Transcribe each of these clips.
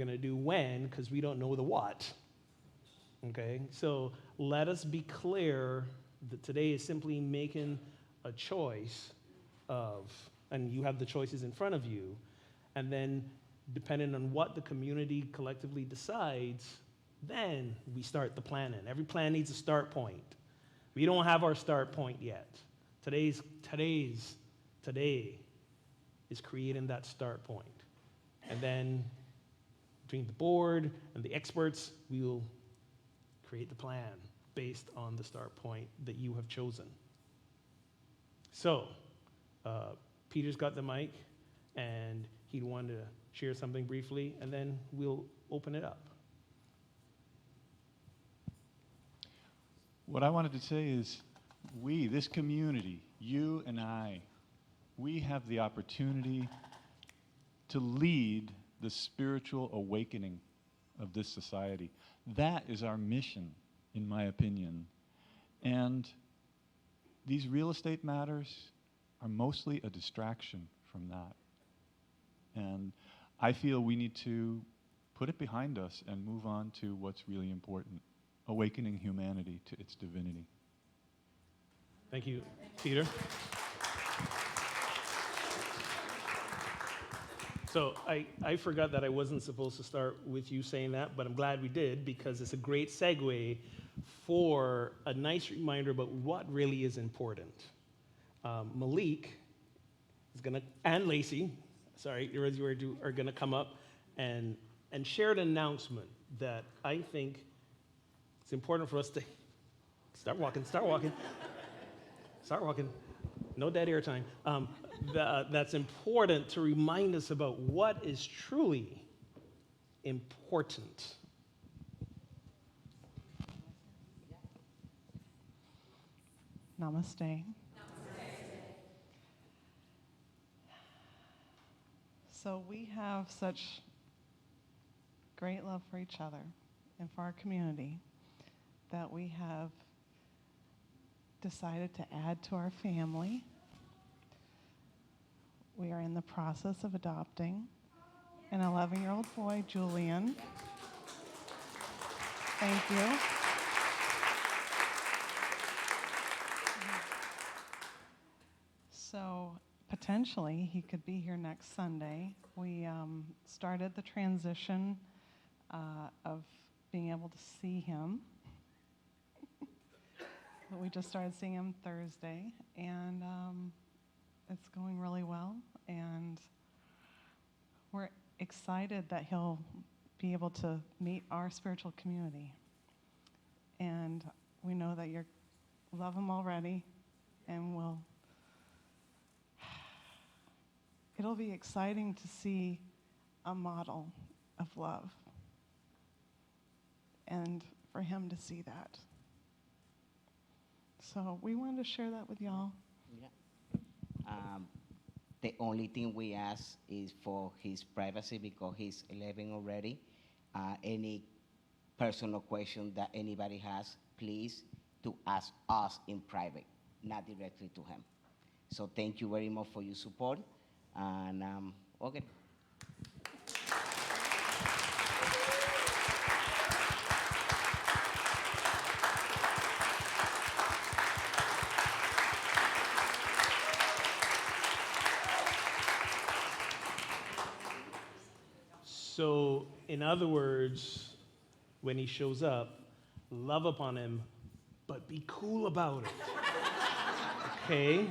going to do when because we don't know the what. Okay? So let us be clear that today is simply making a choice of, and you have the choices in front of you, and then depending on what the community collectively decides, then we start the planning. Every plan needs a start point. We don't have our start point yet. Today is creating that start point. And then between the board and the experts, we will create the plan based on the start point that you have chosen. So, Peter's got the mic, and he'd want to share something briefly, and then we'll open it up. What I wanted to say is we, this community, you and I, we have the opportunity to lead the spiritual awakening of this society. That is our mission, in my opinion. And these real estate matters are mostly a distraction from that. And I feel we need to put it behind us and move on to what's really important, awakening humanity to its divinity. Thank you, Peter. So I forgot that I wasn't supposed to start with you saying that, but I'm glad we did because it's a great segue for a nice reminder about what really is important. Malik is going to, and Lacey, sorry, are going to come up and share an announcement that I think it's important for us to start walking. No dead air time. That's important to remind us about what is truly important. Namaste. So we have such great love for each other and for our community that we have decided to add to our family. We are in the process of adopting an 11-year-old boy, Julian. Thank you. So potentially he could be here next Sunday. We started the transition of being able to see him. We just started seeing him Thursday, and it's going really well, and we're excited that he'll be able to meet our spiritual community. And we know that you love him already, and it'll be exciting to see a model of love, and for him to see that. So we wanted to share that with y'all. Yeah. The only thing we ask is for his privacy because he's 11 already. Any personal question that anybody has, please to ask us in private, not directly to him. So thank you very much for your support. And okay. So, in other words, when he shows up, love upon him, but be cool about it. Okay?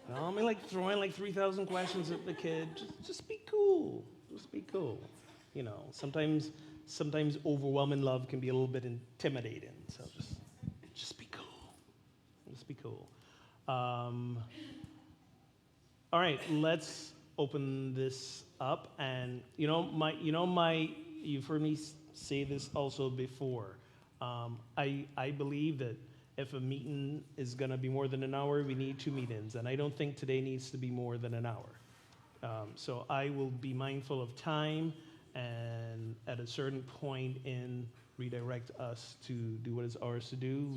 No, I mean, like throwing like 3,000 questions at the kid. Just be cool. Just be cool. You know, sometimes overwhelming love can be a little bit intimidating. So just be cool. Just be cool. All right, let's open this up. And you've heard me say this also before. I believe that if a meeting is going to be more than an hour, we need 2 meetings. And I don't think today needs to be more than an hour. So I will be mindful of time and at a certain point redirect us to do what is ours to do.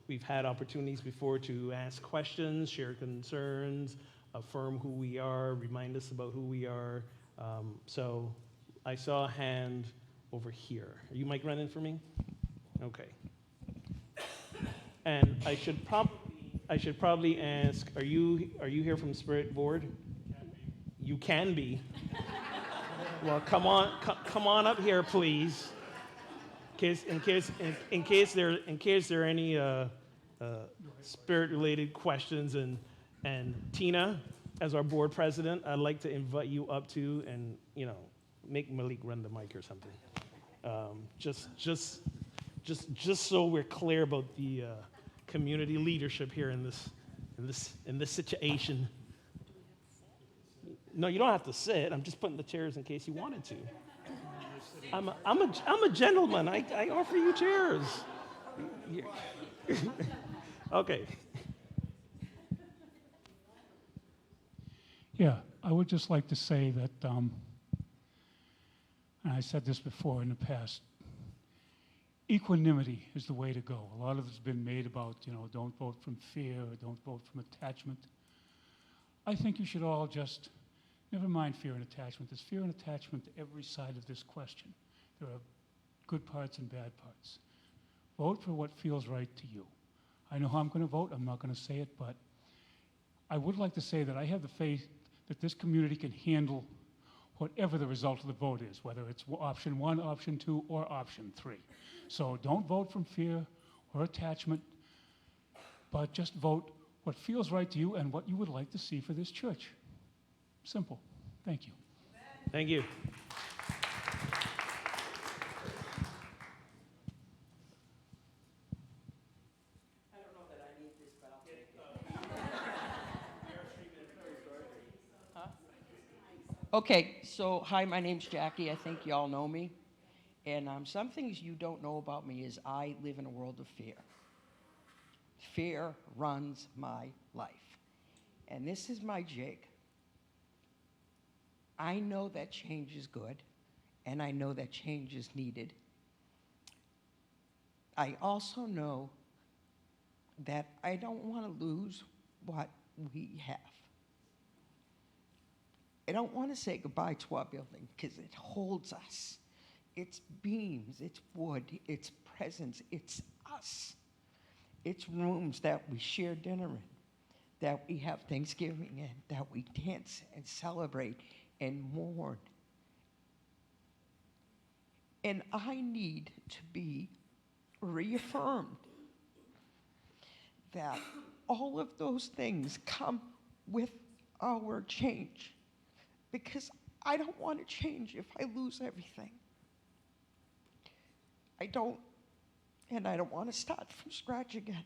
We've had opportunities before to ask questions, share concerns, affirm who we are, remind us about who we are. So I saw a hand over here. Are you Mike running for me? Okay. And I should probably ask, are you here from Spirit Board? You can be. Well, come on up here, please. In case there are any spirit-related questions, and Tina, as our board president, I'd like to invite you up to and make Malik run the mic or something. Just so we're clear about the community leadership here in this situation. No, you don't have to sit. I'm just putting the chairs in case you wanted to. I'm a gentleman. I offer you chairs. Okay. Yeah, I would just like to say that, and I said this before in the past, equanimity is the way to go. A lot of it's been made about, don't vote from fear or don't vote from attachment. I think you should all just, never mind fear and attachment. There's fear and attachment to every side of this question. There are good parts and bad parts. Vote for what feels right to you. I know how I'm going to vote. I'm not going to say it, but I would like to say that I have the faith that this community can handle whatever the result of the vote is, whether it's option 1, option 2, or option 3. So don't vote from fear or attachment, but just vote what feels right to you and what you would like to see for this church. Simple. Thank you. Thank you. Okay, so hi, my name's Jackie. I think you all know me. And some things you don't know about me is I live in a world of fear. Fear runs my life. And this is my jig. I know that change is good, and I know that change is needed. I also know that I don't want to lose what we have. I don't want to say goodbye to our building because it holds us. It's beams, it's wood, it's presence, it's us. It's rooms that we share dinner in, that we have Thanksgiving in, that we dance and celebrate and mourn. And I need to be reaffirmed that all of those things come with our change. Because I don't want to change if I lose everything. I don't want to start from scratch again,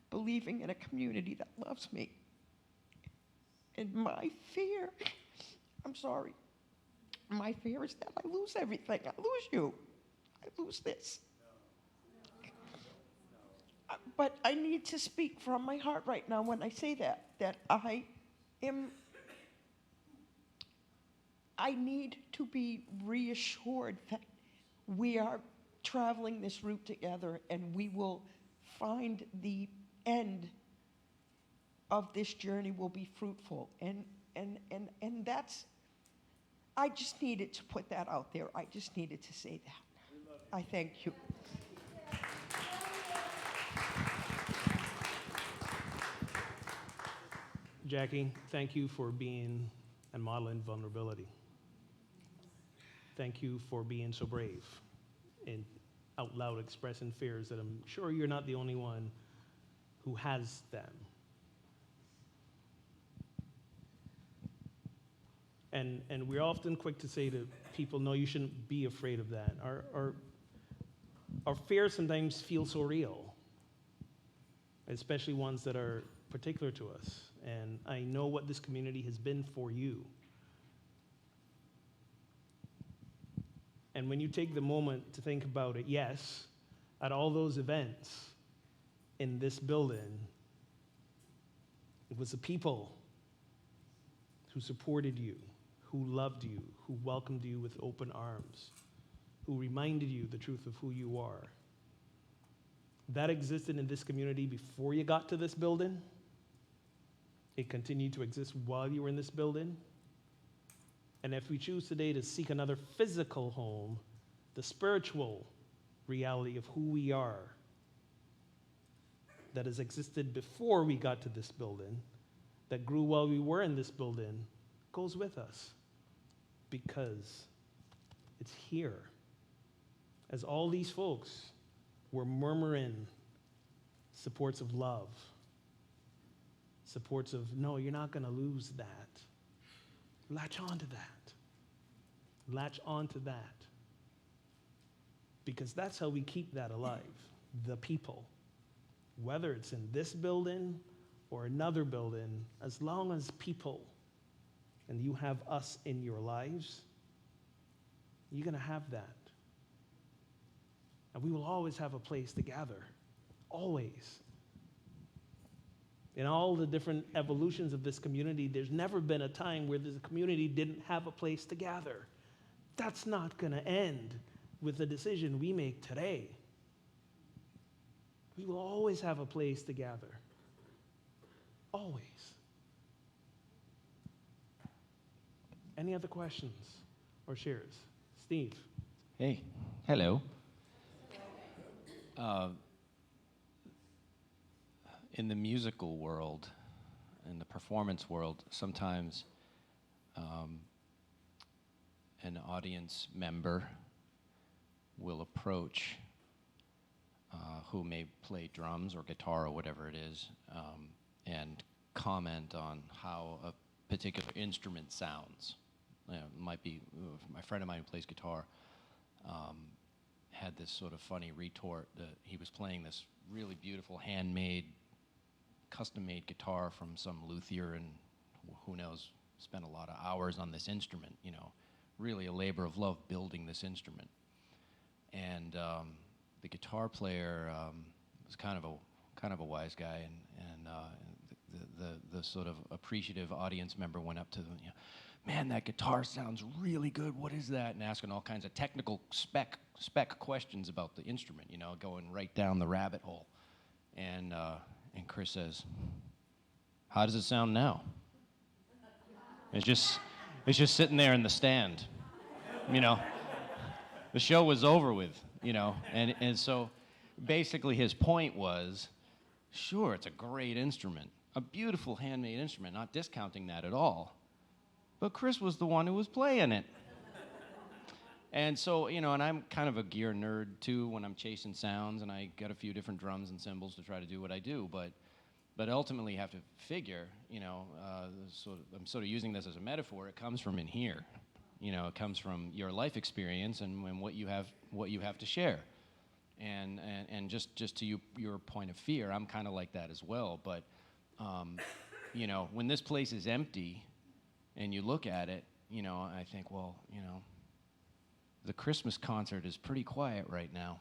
believing in a community that loves me. And my fear, I'm sorry, my fear is that I lose everything. I lose you. I lose this. But I need to speak from my heart right now when I say that I need to be reassured that we are traveling this route together and we will find the end of this journey will be fruitful. And that's, I just needed to put that out there. I just needed to say that. I thank you. Jackie, thank you for being and modeling vulnerability. Thank you for being so brave and out loud expressing fears that I'm sure you're not the only one who has them. And we're often quick to say to people, no, you shouldn't be afraid of that. Our fears sometimes feel so real, especially ones that are particular to us. And I know what this community has been for you. And when you take the moment to think about it, yes, at all those events in this building, it was the people who supported you, who loved you, who welcomed you with open arms, who reminded you the truth of who you are. That existed in this community before you got to this building. It continued to exist while you were in this building. And if we choose today to seek another physical home, the spiritual reality of who we are that has existed before we got to this building, that grew while we were in this building, goes with us because it's here. As all these folks were murmuring supports of love, supports of, no, you're not going to lose that. Latch on to that. Latch on to that. Because that's how we keep that alive, the people. Whether it's in this building or another building, as long as people, and you have us in your lives, you're going to have that. And we will always have a place to gather. Always. In all the different evolutions of this community, there's never been a time where the community didn't have a place to gather. That's not going to end with the decision we make today. We will always have a place to gather. Always. Any other questions or shares? Steve. Hey, hello. In the musical world, in the performance world, sometimes an audience member will approach who may play drums or guitar or whatever it is, and comment on how a particular instrument sounds. It might be my friend of mine who plays guitar had this sort of funny retort that he was playing this really beautiful handmade, custom-made guitar from some luthier, and who knows, spent a lot of hours on this instrument, you know, really a labor of love building this instrument. And the guitar player was kind of a wise guy, and the sort of appreciative audience member went up to them, you know, man, that guitar sounds really good. What is that? And asking all kinds of technical spec questions about the instrument, you know, going right down the rabbit hole. And Chris says, "How does it sound now?" It's just sitting there in the stand, you know. The show was over with, you know, and so basically his point was, sure, it's a great instrument, a beautiful handmade instrument, not discounting that at all. But Chris was the one who was playing it. And so, you know, and I'm kind of a gear nerd too when I'm chasing sounds, and I got a few different drums and cymbals to try to do what I do, but ultimately you have to figure, you know, I'm sort of using this as a metaphor, it comes from in here. You know, it comes from your life experience and what you have to share. And just to your point of fear, I'm kind of like that as well. But, you know, when this place is empty and you look at it, you know, I think, well, you know, the Christmas concert is pretty quiet right now.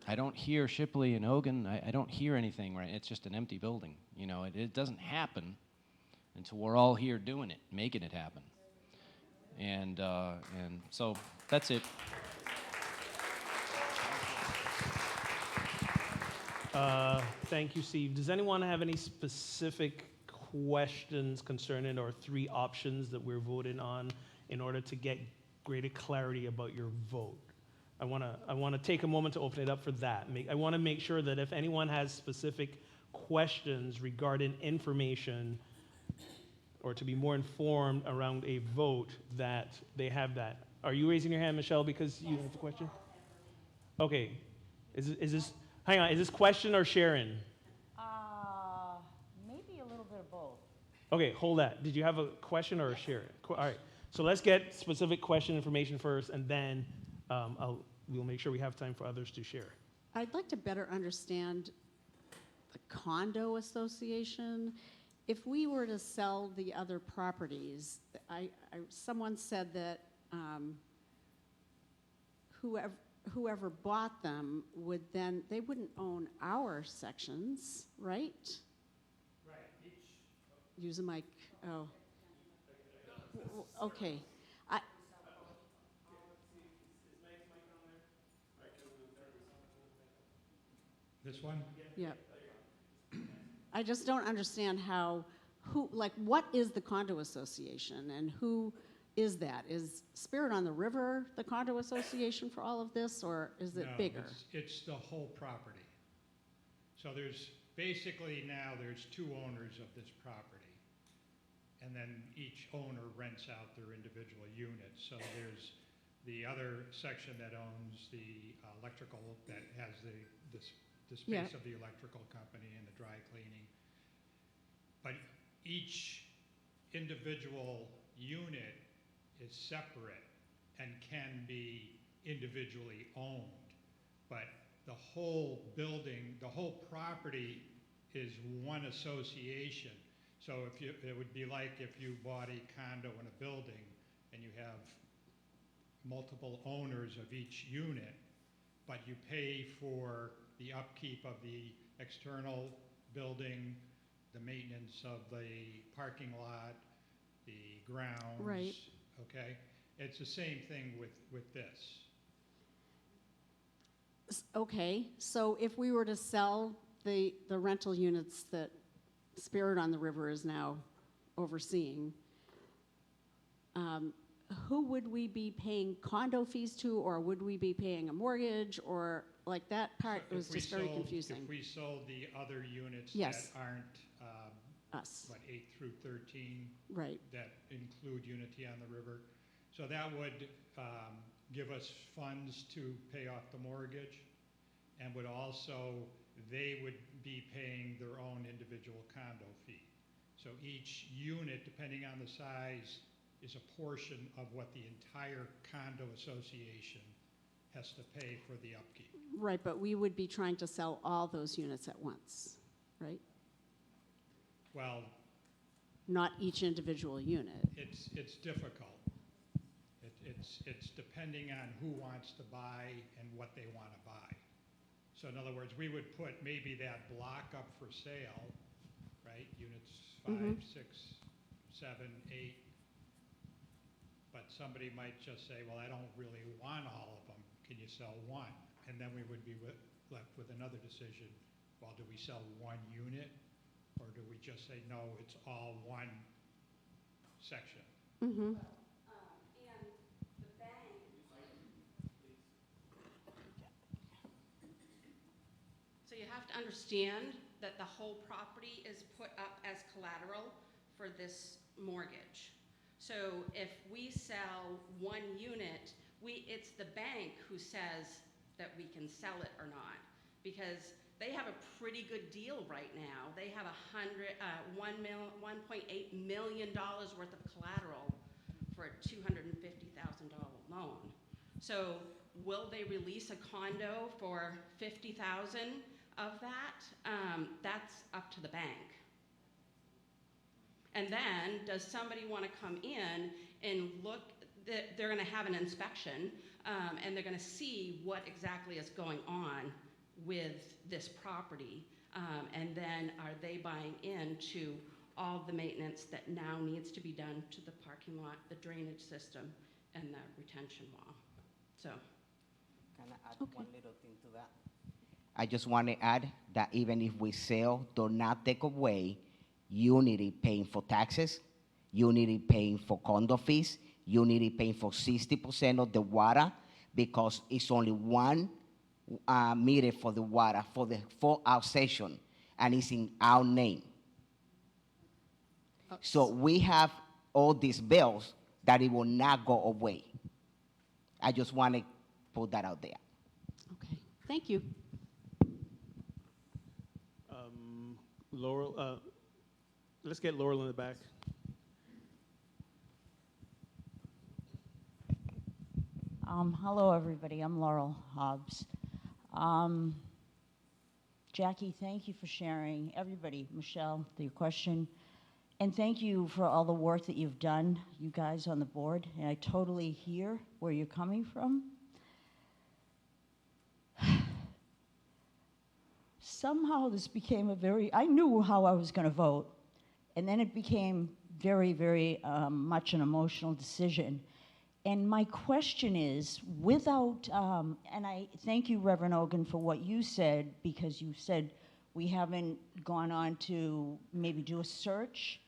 I don't hear Shipley and Hogan. I don't hear anything, right? It's just an empty building. You know, it doesn't happen until we're all here doing it, making it happen. And so that's it. Thank you, Steve. Does anyone have any specific questions concerning our three options that we're voting on in order to get greater clarity about your vote? I want to take a moment to open it up for that. I want to make sure that if anyone has specific questions regarding information or to be more informed around a vote, that they have that. Are you raising your hand, Michelle, because you have a question? Okay. Is this, hang on, is this question or sharing? Maybe a little bit of both. Okay, hold that. Did you have a question or a sharing? All right. So let's get specific question information first, and then we'll make sure we have time for others to share. I'd like to better understand the condo association. If we were to sell the other properties, someone said that whoever bought them would then, they wouldn't own our sections, right? Right. Use a mic. Oh. Okay. This one? Yeah. I just don't understand how who, like, what is the condo association and who is that? Is Spirit on the River the condo association for all of this, or is it No, bigger? it's the whole property. So there's, basically now, there's two owners of this property. And then each owner rents out their individual units. So there's the other section that owns the electrical, that has the space Yeah. of the electrical company and the dry cleaning. But each individual unit is separate and can be individually owned. But the whole building, the whole property is one association. So if you, it would be like if you bought a condo in a building and you have multiple owners of each unit, but you pay for the upkeep of the external building, the maintenance of the parking lot, the grounds. Right. Okay? It's the same thing with this. Okay, so if we were to sell the rental units that Spirit on the River is now overseeing, who would we be paying condo fees to, or would we be paying a mortgage, or, like, that part So was if we just very sold- confusing. If we sold the other units Yes. that aren't, Us, what, 8 through 13, right, that include Unity on the River. So that would give us funds to pay off the mortgage, and would also, they would be paying their own individual condo fee. So each unit, depending on the size, is a portion of what the entire condo association has to pay for the upkeep. right, but we would be trying to sell all those units at once, right? Well, Not each individual unit. it's difficult. It's depending on who wants to buy and what they want to buy. So in other words, we would put maybe that block up for sale, right? Units 5, 6, 7, 8. But somebody might just say, well, I don't really want all of them. Can you sell one? And then we would be left with another decision. Well, do we sell one unit? Or do we just say, no, it's all one section? Mm-hmm. So you have to understand that the whole property is put up as collateral for this mortgage. So if we sell one unit, it's the bank who says that we can sell it or not, because they have a pretty good deal right now. They have $1.8 million worth of collateral for a $250,000 loan. So will they release a condo for $50,000 of that? That's up to the bank. And then, does somebody want to come in and look? They're going to have an inspection, and they're going to see what exactly is going on with this property, and then are they buying into all the maintenance that now needs to be done to the parking lot, the drainage system, and the retention wall? So, Can I add one little thing to that? I just want to add that even if we sell, do not take away Unity paying for taxes, Unity paying for condo fees, Unity paying for 60% of the water, because it's only one meter for the water for our session, and it's in our name. So we have all these bills that it will not go away. I just want to put that out there. Okay, thank you. Laurel, let's get Laurel in the back. Hello, everybody. I'm Laurel Hobbs. Jackie, thank you for sharing. Everybody, Michelle, your question. And thank you for all the work that you've done, you guys on the board. And I totally hear where you're coming from. Somehow this became I knew how I was going to vote. And then it became very, very much an emotional decision. And my question is, without, and I thank you, Reverend Ogan, for what you said, because you said we haven't gone on to maybe do a search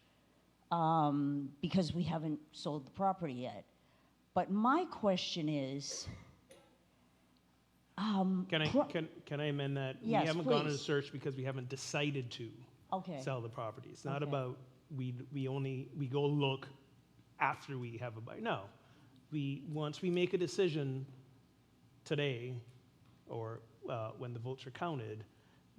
because we haven't sold the property yet. But my question is, Can I amend that? Yes, We haven't gone on a please. search because we haven't decided to okay, sell the property. It's not Okay. about we go look after we have a buyer. No, once we make a decision today, or when the votes are counted,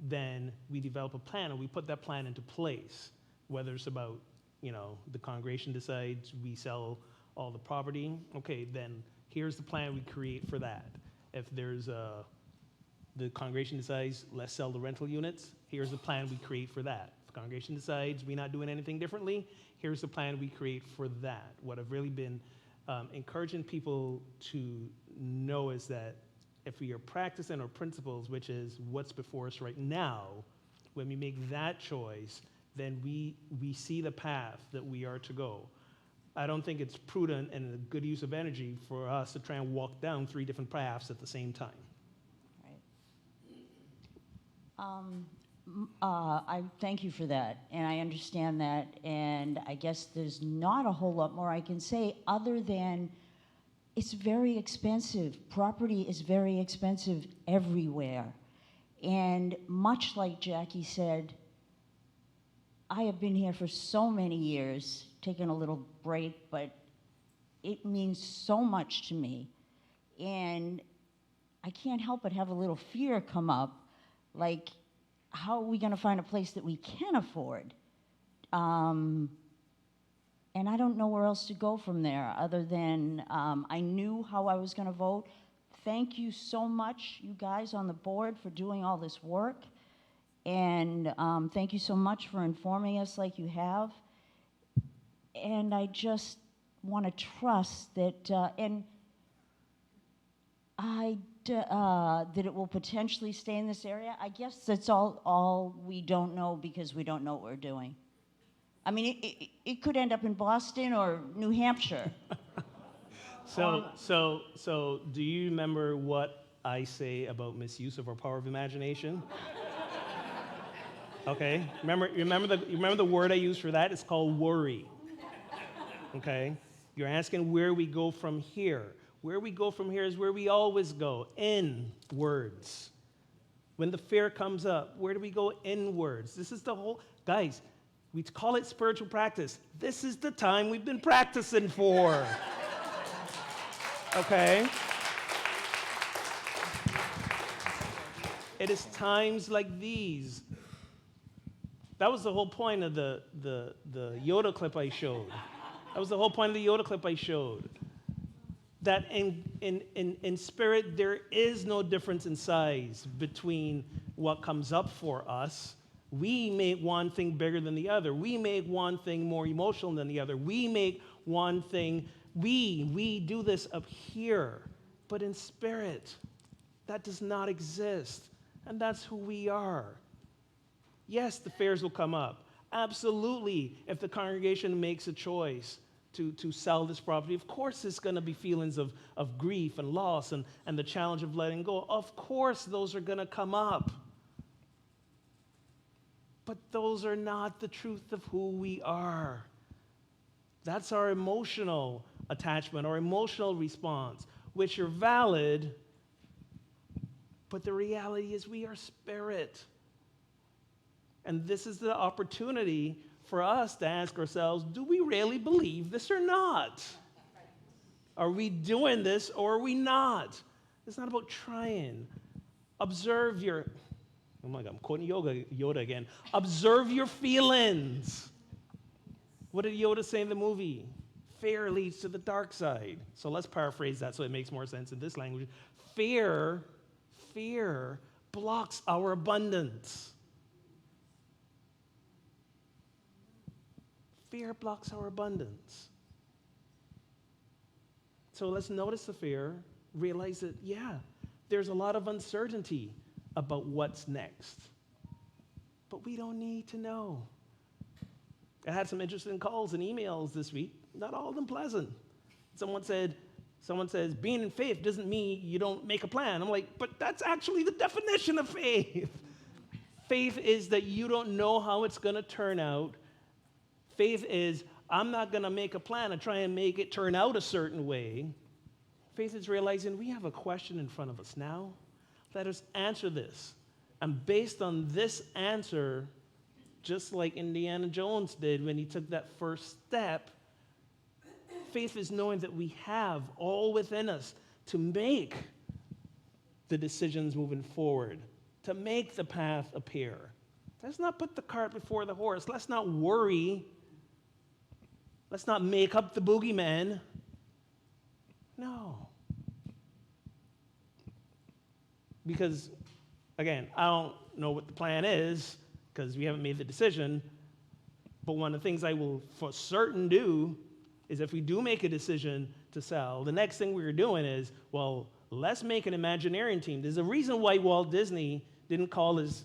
then we develop a plan and we put that plan into place. Whether it's about, the congregation decides we sell all the property, okay, then here's the plan we create for that. If the congregation decides, let's sell the rental units, here's the plan we create for that. If the congregation decides we're not doing anything differently, here's the plan we create for that. What I've really been encouraging people to know is that if we are practicing our principles, which is what's before us right now, when we make that choice, then we see the path that we are to go. I don't think it's prudent and a good use of energy for us to try and walk down 3 different paths at the same time. I thank you for that, and I understand that, and I guess there's not a whole lot more I can say other than it's very expensive. Property is very expensive everywhere. And much like Jackie said, I have been here for so many years, taking a little break, but it means so much to me. And I can't help but have a little fear come up, like, how are we going to find a place that we can afford? And I don't know where else to go from there other than I knew how I was going to vote. Thank you so much, you guys on the board, for doing all this work. And thank you so much for informing us like you have. And I just want to trust that, that it will potentially stay in this area. I guess that's all we don't know because we don't know what we're doing. I mean, it could end up in Boston or New Hampshire. So do you remember what I say about misuse of our power of imagination? Okay, remember the word I use for that? It's called worry. Okay, you're asking where we go from here. Where we go from here is where we always go, inwards. When the fear comes up, where do we go? Inwards. This is the whole, guys, we call it spiritual practice. This is the time we've been practicing for. Okay? It is times like these. That was the whole point of the Yoda clip I showed. That was the whole point of the Yoda clip I showed. That in spirit, there is no difference in size between what comes up for us. We make one thing bigger than the other. We make one thing more emotional than the other. We make one thing, we do this up here. But in spirit, that does not exist. And that's who we are. Yes, the fears will come up. Absolutely, if the congregation makes a choice to sell this property, of course there's going to be feelings of grief and loss and the challenge of letting go. Of course those are going to come up. But those are not the truth of who we are. That's our emotional attachment, our emotional response, which are valid, but the reality is we are spirit. And this is the opportunity for us to ask ourselves, do we really believe this or not? Are we doing this or are we not? It's not about trying. Observe your, oh my God, I'm quoting Yoda again. Observe your feelings. What did Yoda say in the movie? Fear leads to the dark side. So let's paraphrase that so it makes more sense in this language. Fear blocks our abundance. Fear blocks our abundance. So let's notice the fear, realize that, yeah, there's a lot of uncertainty about what's next. But we don't need to know. I had some interesting calls and emails this week, not all of them pleasant. Someone says, being in faith doesn't mean you don't make a plan. I'm like, but that's actually the definition of faith. Faith is that you don't know how it's going to turn out. Faith is, I'm not going to make a plan and try and make it turn out a certain way. Faith is realizing we have a question in front of us now. Let us answer this. And based on this answer, just like Indiana Jones did when he took that first step, faith is knowing that we have all within us to make the decisions moving forward, to make the path appear. Let's not put the cart before the horse. Let's not worry. Let's not make up the boogeyman. No. Because, again, I don't know what the plan is because we haven't made the decision. But one of the things I will for certain do is if we do make a decision to sell, the next thing we're doing is, well, let's make an Imagineering team. There's a reason why Walt Disney didn't call his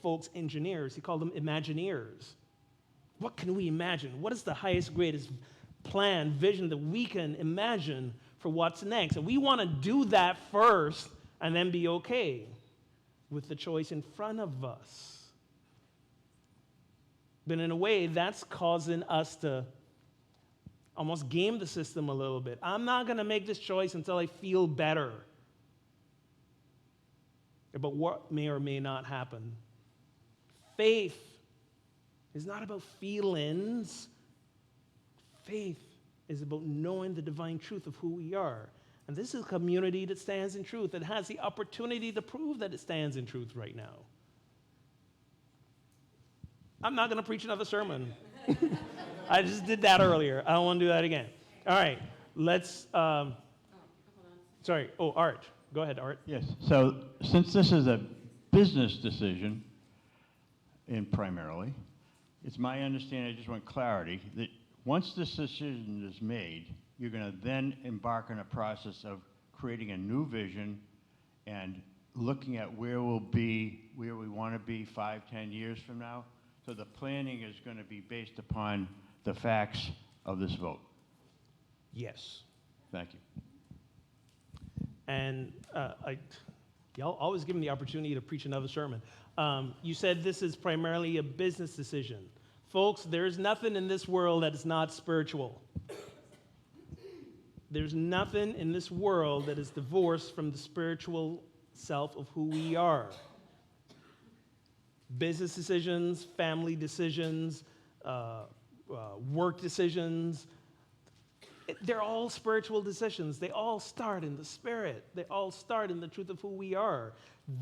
folks engineers. He called them Imagineers. What can we imagine? What is the highest, greatest plan, vision that we can imagine for what's next? And we want to do that first and then be okay with the choice in front of us. But in a way, that's causing us to almost game the system a little bit. I'm not going to make this choice until I feel better about what may or may not happen. Faith is not about feelings. Faith is about knowing the divine truth of who we are. And this is a community that stands in truth, that has the opportunity to prove that it stands in truth right now. I'm not going to preach another sermon. I just did that earlier. I don't want to do that again. All right, let's, sorry, Art. Go ahead, Art. Yes, so since this is a business decision, primarily, it's my understanding, I just want clarity, that once this decision is made, you're going to then embark on a process of creating a new vision and looking at where we'll be, where we want to be 5, 10 years from now. So the planning is going to be based upon the facts of this vote. Yes. Thank you. And y'all always give me the opportunity to preach another sermon. You said this is primarily a business decision. Folks, there's nothing in this world that is not spiritual. There's nothing in this world that is divorced from the spiritual self of who we are. Business decisions, family decisions, work decisions, they're all spiritual decisions. They all start in the Spirit. They all start in the truth of who we are.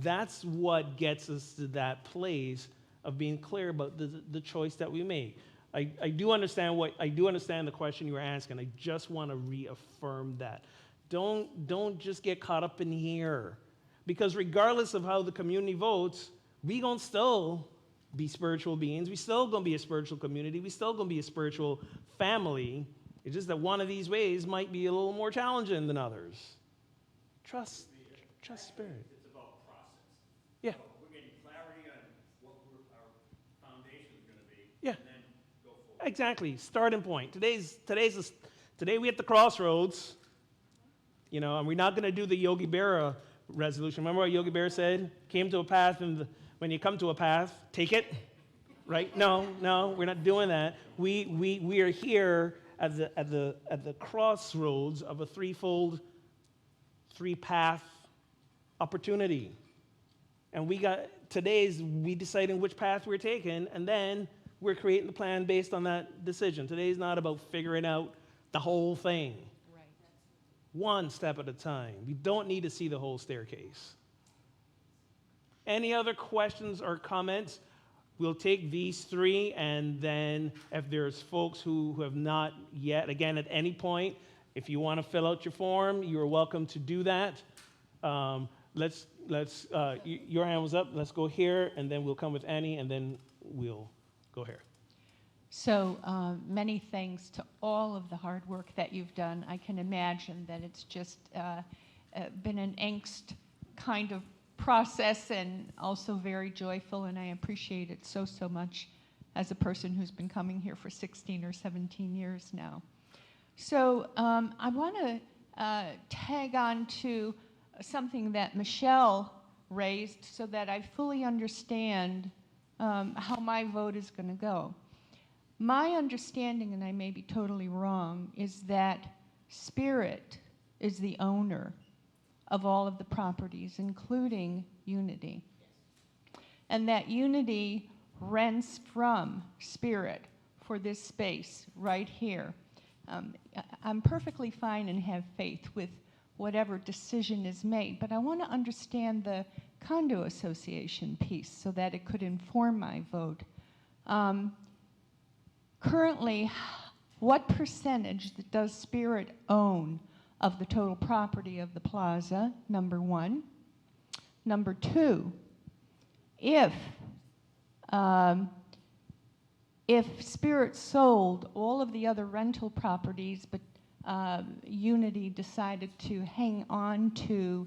That's what gets us to that place of being clear about the choice that we make. I do understand the question you were asking. I just want to reaffirm that. Don't just get caught up in here. Because regardless of how the community votes, we gonna still be spiritual beings. We still gonna be a spiritual community. We still gonna be a spiritual family. It's just that one of these ways might be a little more challenging than others. Trust Spirit. It's about process. Yeah. So we're getting clarity on what our foundation is going to be, Yeah. and then go forward. Exactly. Starting point. Today we at the crossroads, and we're not going to do the Yogi Berra resolution. Remember what Yogi Berra said? Came to a path, and when you come to a path, take it. Right? No, we're not doing that. We are here at the crossroads of a three-path opportunity. And we deciding which path we're taking, and then we're creating the plan based on that decision. Today's not about figuring out the whole thing. Right. One step at a time. We don't need to see the whole staircase. Any other questions or comments? We'll take these three, and then if there's folks who have not yet, again, at any point, if you want to fill out your form, you're welcome to do that. Your hand was up. Let's go here, and then we'll come with Annie, and then we'll go here. So many thanks to all of the hard work that you've done. I can imagine that it's just been an angst kind of process and also very joyful, and I appreciate it so much as a person who's been coming here for 16 or 17 years now. So I want to tag on to something that Michelle raised so that I fully understand how my vote is going to go. My understanding, and I may be totally wrong, is that Spirit is the owner of all of the properties, including Unity. And that Unity rents from Spirit for this space right here. I'm perfectly fine and have faith with whatever decision is made, but I want to understand the condo association piece so that it could inform my vote. Currently, what percentage does Spirit own of the total property of the plaza, number one? Number two, if Spirit sold all of the other rental properties, but Unity decided to hang on to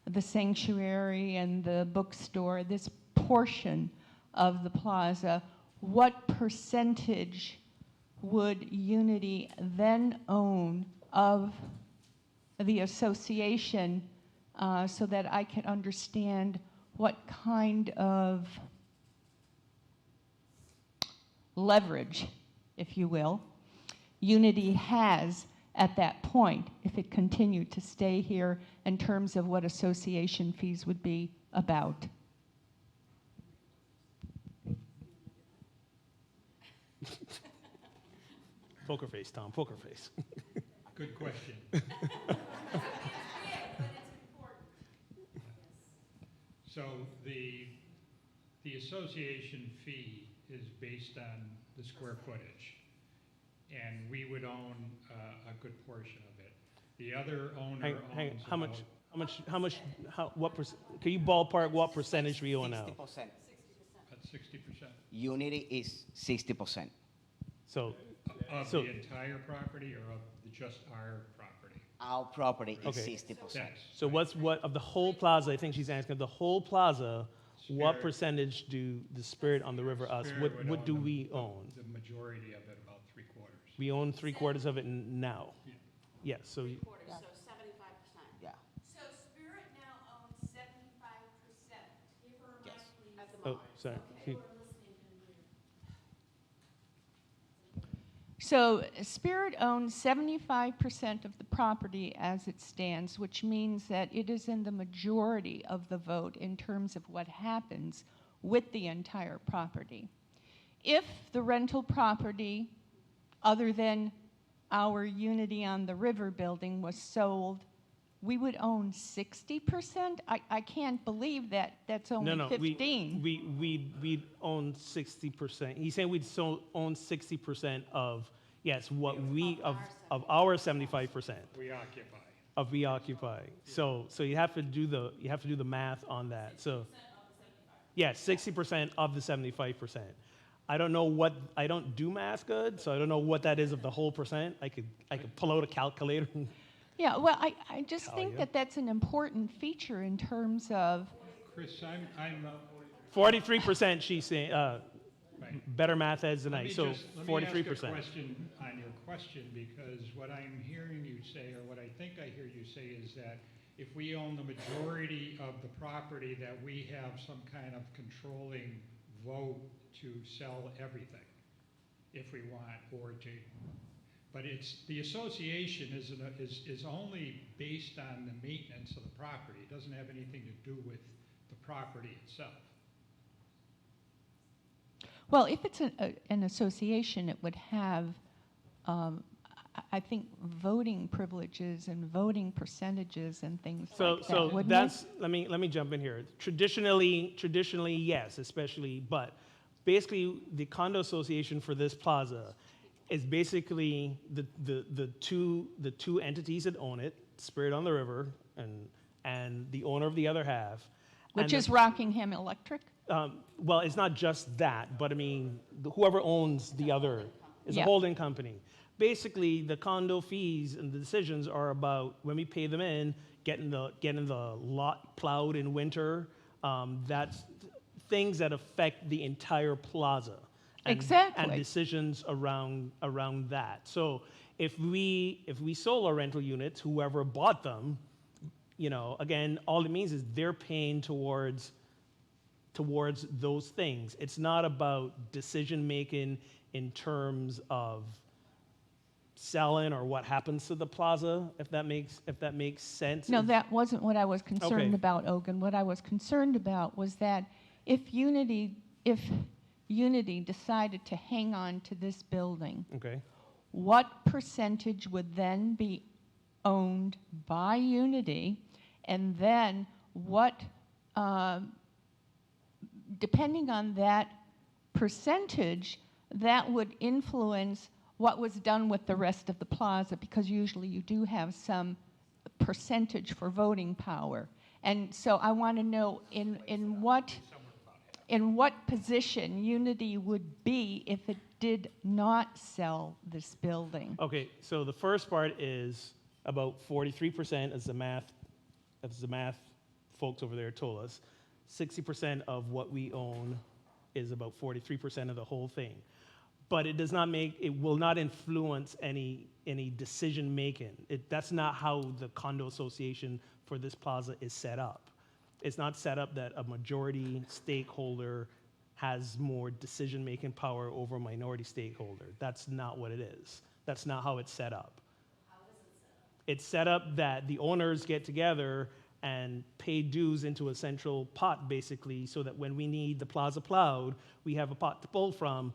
the sanctuary and the bookstore, this portion of the plaza, what percentage would Unity then own of the association so that I can understand what kind of leverage, if you will, Unity has at that point if it continued to stay here in terms of what association fees would be about? Poker face, Tom, poker face. Good question. So the association fee is based on the square footage, and we would own a good portion of it. The other owner owns Can you ballpark what percentage we own now? 60%. about 60% Unity is 60%. So, of the entire property or of just our property. Our property is Okay. 60%. That's so what of the whole plaza? I think she's asking of the whole plaza. What Spirit. percentage do the Spirit on the River us? Spirit would What do own we own? The majority of it, about 3/4. We own 3/4 of it now. Yeah. Yes. So So 75%. Yeah. So Spirit now owns 75%. Give her a mic, Yes. please. At the oh, moment. sorry. Okay, we're listening to you. So Spirit owns 75% of the property as it stands, which means that it is in the majority of the vote in terms of what happens with the entire property. If the rental property, other than our Unity on the River building, was sold, we would own 60%? I can't believe that that's only No, 15. we own 60%. He's saying we'd own 60% of what we of our 75% We occupy. of we occupy. So you have to do the math on that. So yeah, 60% of the 75%. I don't do math good, so I don't know what that is of the whole percent. I could pull out a calculator. Yeah, well, I just Tell think you. that that's an important feature in terms of, Chris, I'm 43%. She's saying right. better math heads than Let I. me So just- 43%. Let me ask a question on your question, because what I'm hearing you say, or what I think I hear you say, is that if we own the majority of the property, that we have some kind of controlling vote to sell everything, if we want, or to. But the association is only based on the maintenance of the property. It doesn't have anything to do with the property itself. well, if it's an association, it would have, I think, voting privileges and voting percentages and things So like that, wouldn't that's let me jump in here. Traditionally, yes, especially, but basically the condo association for this plaza is basically the two entities that own it, Spirit on the River and the owner of the other half. Which And is Rockingham Electric? well, it's not just that, but I mean, whoever owns the other is a Yeah. holding company. Basically, the condo fees and the decisions are about when we pay them in, getting the lot plowed in winter. That's things that affect the entire plaza. And Exactly. decisions around that. So if we sold our rental units, whoever bought them, again, all it means is they're paying towards towards those things. It's not about decision making in terms of selling or what happens to the plaza, if that makes sense. No, that wasn't what I was concerned Okay. about, Ogun. What I was concerned about was that if Unity decided to hang on to this building, Okay. what percentage would then be owned by Unity, and then what, depending on that percentage, that would influence what was done with the rest of the plaza, because usually you do have some percentage for voting power. And so I want to know in what position Unity would be if it did not sell this building. Okay, so the first part is about 43%, as the math folks over there told us. 60% of what we own is about 43% of the whole thing. But it will not influence any decision making. That's not how the condo association for this plaza is set up. It's not set up that a majority stakeholder has more decision-making power over a minority stakeholder. That's not what it is. That's not how it's set up. How is it set up? It's set up that the owners get together and pay dues into a central pot, basically, so that when we need the plaza plowed, we have a pot to pull from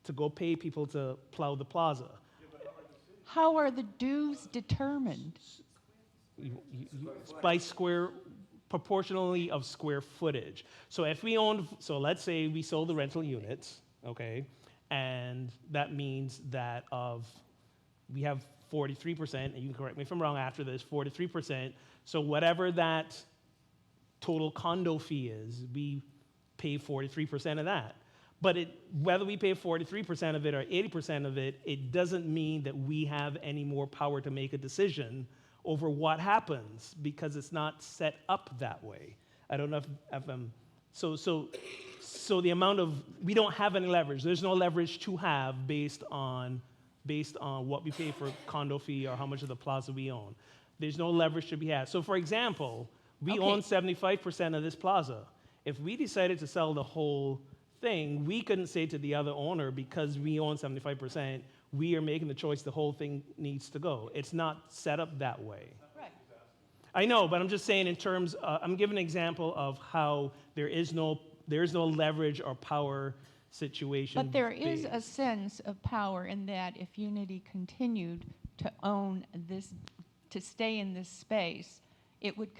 to go pay people to plow the plaza. How are the dues determined? By proportionally of square footage. So let's say we sold the rental units, okay, and that means that we have 43%, and you can correct me if I'm wrong after this, 43%. So whatever that total condo fee is, we pay 43% of that. But whether we pay 43% of it or 80% of it, it doesn't mean that we have any more power to make a decision over what happens, because it's not set up that way. I don't know if I'm, so the amount of, we don't have any leverage. There's no leverage to have based on what we pay for condo fee or how much of the plaza we own. There's no leverage to be had. So for example, we own 75% of this plaza. If we decided to sell the whole thing, we couldn't say to the other owner, because we own 75%, we are making the choice the whole thing needs to go. It's not set up that way. Right. I know, but I'm just saying in terms, I'm giving an example of how there is no leverage or power situation. But there is a sense of power in that if Unity continued to own this, to stay in this space, it would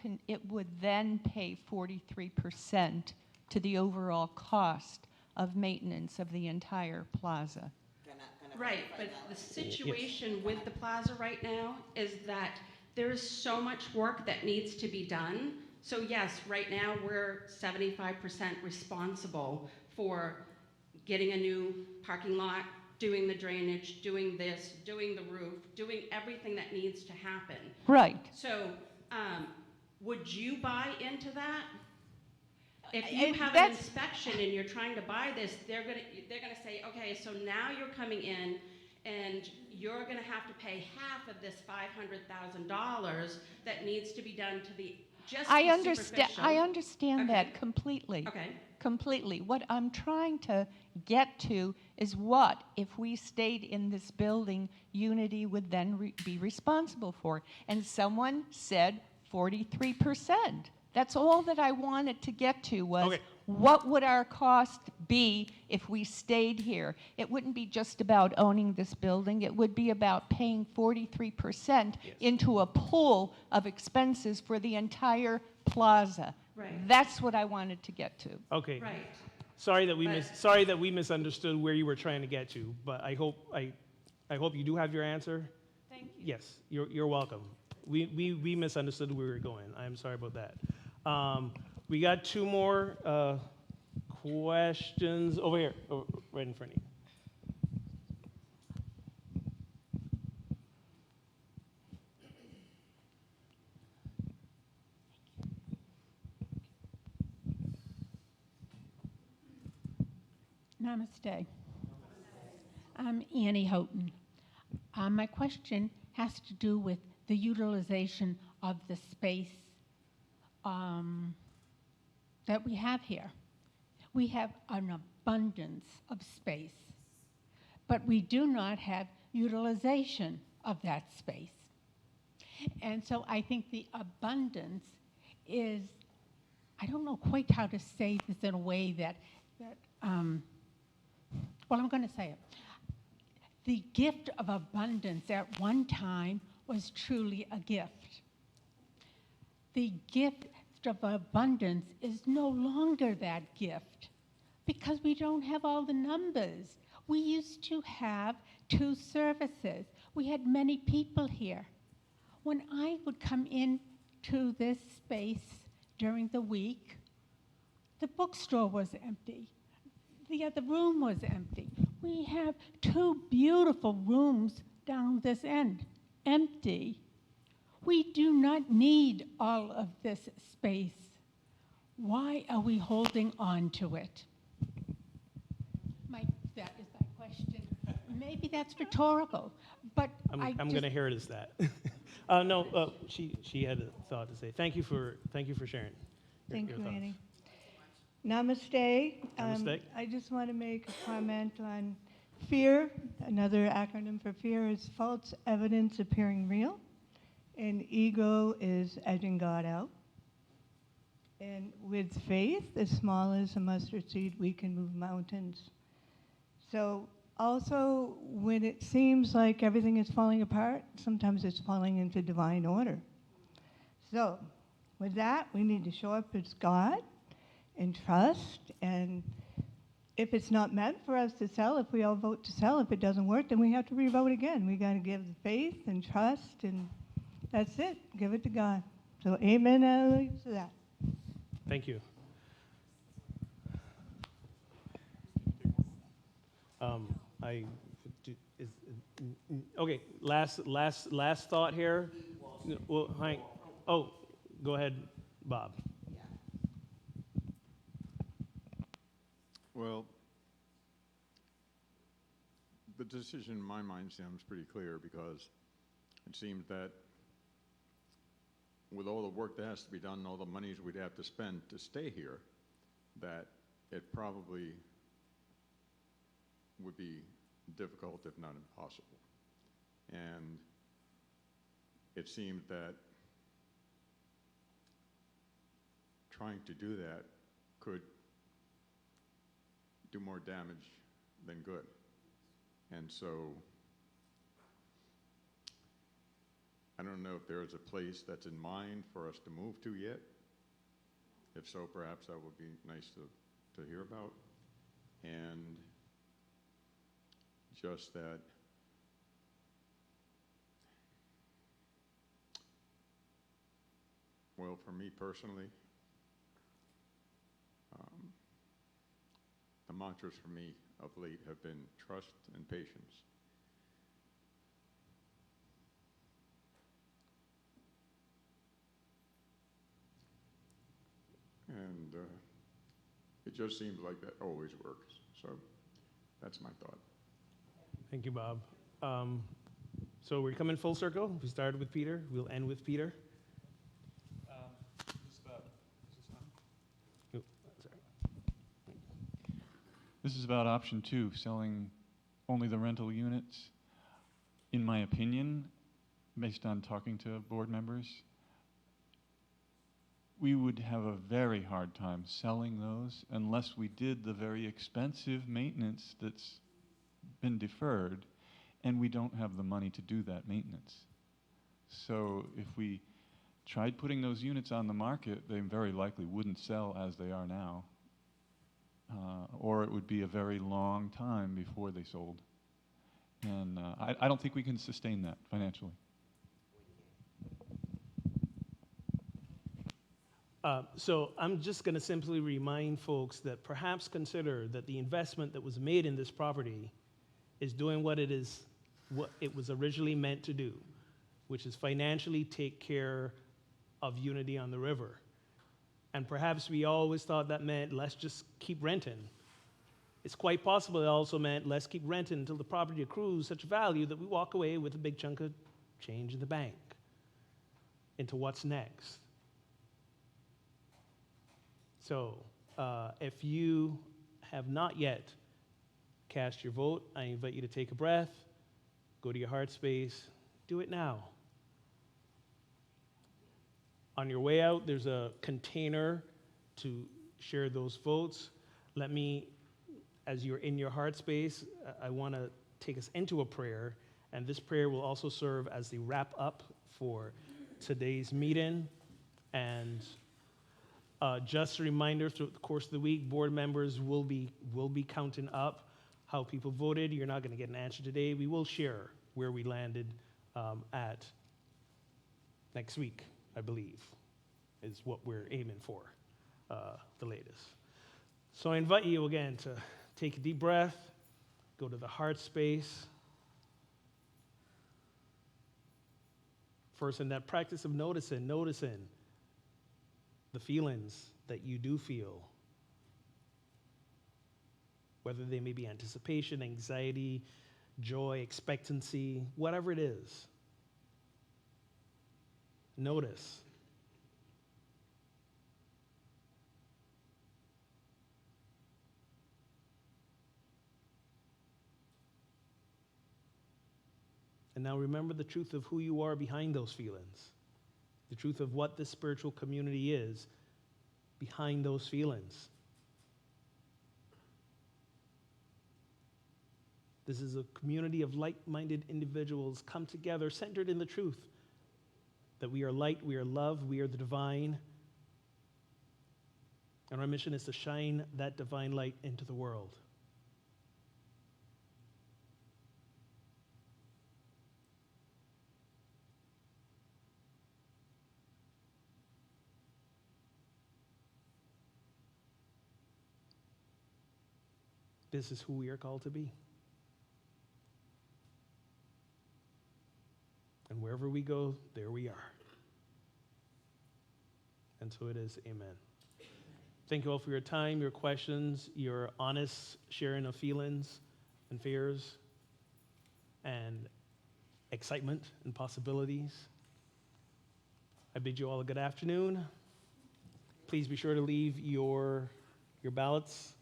then pay 43% to the overall cost of maintenance of the entire plaza. Right, but the situation with the plaza right now is that there is so much work that needs to be done. So yes, right now we're 75% responsible for getting a new parking lot, doing the drainage, doing this, doing the roof, doing everything that needs to happen. Right. So would you buy into that? If you have an inspection and you're trying to buy this, they're gonna say, okay, so now you're coming in and you're gonna have to pay half of this $500,000 that needs to be done to the I understand Okay. that completely. Okay. Completely. What I'm trying to get to is what, if we stayed in this building, Unity would then be responsible for. And someone said 43%. That's all that I wanted to get to was what would our cost be if we stayed here? It wouldn't be just about owning this building. It would be about paying 43% into a pool of expenses for the entire plaza. Right. That's what I wanted to get to. Okay. Right. Sorry that we misunderstood where you were trying to get to, but I hope you do have your answer. Thank you. Yes, you're welcome. We misunderstood where we were going. I'm sorry about that. We got two more questions over here, right in front of you. Namaste. I'm Annie Houghton. My question has to do with the utilization of the space that we have here. we have an abundance of space, but we do not have utilization of that space. And so I think the abundance is, I don't know quite how to say this in a way that well, I'm going to say it. The gift of abundance at one time was truly a gift. The gift of abundance is no longer that gift because we don't have all the numbers. We used to have 2 services. We had many people here. When I would come in to this space during the week, the bookstore was empty. The other room was empty. We have 2 beautiful rooms down this end, empty. We do not need all of this space. Why are we holding on to it? That is my question. Maybe that's rhetorical, but I'm going to hear it as that. No, she had a thought to say. Thank you for sharing. Thank your you, thoughts. Annie. Namaste. Namaste. I just want to make a comment on fear. Another acronym for fear is false evidence appearing real, and ego is edging God out. And with faith, as small as a mustard seed, we can move mountains. So also, when it seems like everything is falling apart, sometimes it's falling into divine order. So with that, we need to show up as God and trust. And if it's not meant for us to sell, if we all vote to sell, if it doesn't work, then we have to re-vote again. We got to give the faith and trust, and that's it. Give it to God. So amen, hallelujah to that. Thank you. Okay. Last thought here. Well, Hank. Oh, go ahead, Bob. Well, the decision in my mind sounds pretty clear because it seems that with all the work that has to be done, all the monies we'd have to spend to stay here, that it probably would be difficult, if not impossible. And it seemed that trying to do that could do more damage than good. And so I don't know if there's a place that's in mind for us to move to yet. If so, perhaps that would be nice to hear about. And just that well, for me personally, the mantras for me of late have been trust and patience. And it just seems like that always works. So that's my thought. Thank you, Bob. So we're coming full circle. We started with Peter. We'll end with Peter. This is about option 2, selling only the rental units. In my opinion, based on talking to board members, we would have a very hard time selling those unless we did the very expensive maintenance that's been deferred, and we don't have the money to do that maintenance. So if we tried putting those units on the market, they very likely wouldn't sell as they are now. Or it would be a very long time before they sold. And I don't think we can sustain that financially. So I'm just going to simply remind folks that perhaps consider that the investment that was made in this property is doing what it was originally meant to do, which is financially take care of Unity on the River. And perhaps we always thought that meant let's just keep renting. It's quite possible it also meant let's keep renting until the property accrues such value that we walk away with a big chunk of change in the bank into what's next. So If you have not yet cast your vote, I invite you to take a breath, go to your heart space, do it now. On your way out, there's a container to share those votes. Let me, as you're in your heart space, I want to take us into a prayer, and this prayer will also serve as the wrap up for today's meeting. And just a reminder, throughout the course of the week, board members will be counting up how people voted. You're not going to get an answer today. We will share where we landed at next week, I believe, is what we're aiming for, the latest. So I invite you again to take a deep breath, go to the heart space. First, in that practice of noticing the feelings that you do feel, whether they may be anticipation, anxiety, joy, expectancy, whatever it is. Notice. And now remember the truth of who you are behind those feelings, the truth of what this spiritual community is behind those feelings. This is a community of like-minded individuals come together centered in the truth that we are light, we are love, we are the divine. And our mission is to shine that divine light into the world. This is who we are called to be. And wherever we go, there we are. And so it is, amen. Thank you all for your time, your questions, your honest sharing of feelings and fears and excitement and possibilities. I bid you all a good afternoon. Please be sure to leave your ballots,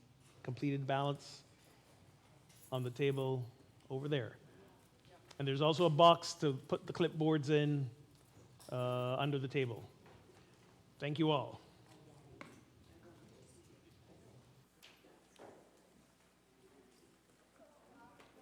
completed ballots, on the table over there. And there's also a box to put the clipboards in under the table. Thank you all.